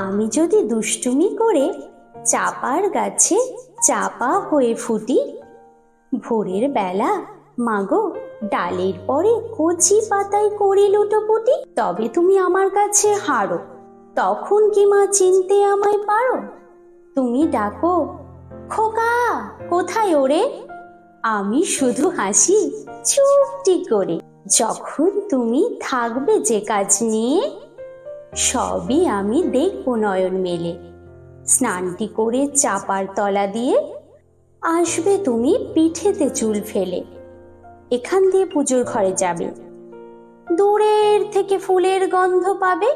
আমি যদি দুষ্টুমি করে চাপার গাছে চাপা হয়ে ফুটি, ভোরের বেলা মাগো ডালের পরে কচি পাতায় করি লুটোপুটি, তবে তুমি আমার কাছে হারো, তখন কি মা চিনতে আমায় পারো? তুমি ডাকো, খোকা কোথায় ওরে? আমি শুধু হাসি চুপটি করে। যখন তুমি থাকবে যে কাজ নিয়ে, সবই আমি দেখবো নয়ন মেলে। স্নানটি করে চাপার তলা দিয়ে আসবে তুমি পিঠেতে চুল ফেলে। এখান দিয়ে পুজোর ঘরে যাবে, দূরের থেকে ফুলের গন্ধ পাবে,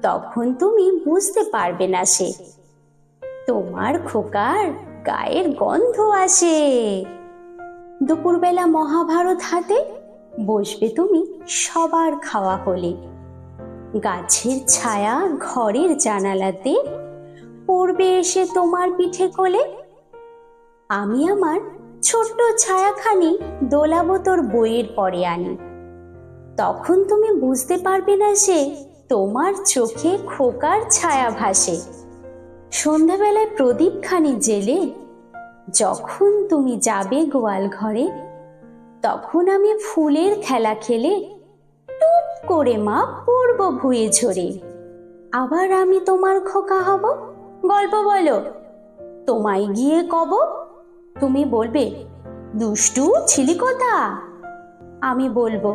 তখন তুমি বুঝতে পারবে না সে তোমার খোকার গায়ের গন্ধ আসে। দুপুরবেলা মহাভারত হাতে বসবে তুমি সবার খাওয়া হলে, গাছের ছায়া ঘরের জানালাতে পড়বে এসে তোমার পিঠে কোলে। আমি আমার ছোট্ট ছায়াখানি দোলাবো তোর বইয়ের পরে আনি, তখন তুমি বুঝতে পারবে না সে তোমার চোখে খোকার ছায়া ভাসে। সন্ধ্যাবেলায় প্রদীপখানি জেলে যখন তুমি যাবে গোয়াল ঘরে, তখন আমি ফুলের খেলা খেলে টুপ করে মা পড়ব ভুয়ে ঝরে। আবার আমি তোমার খোকা হব, গল্প বলো তোমায় গিয়ে কব। তুমি বলবে দুষ্টু ছিলি কথা, আমি বলবো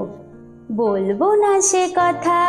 বলবো না সে কথা।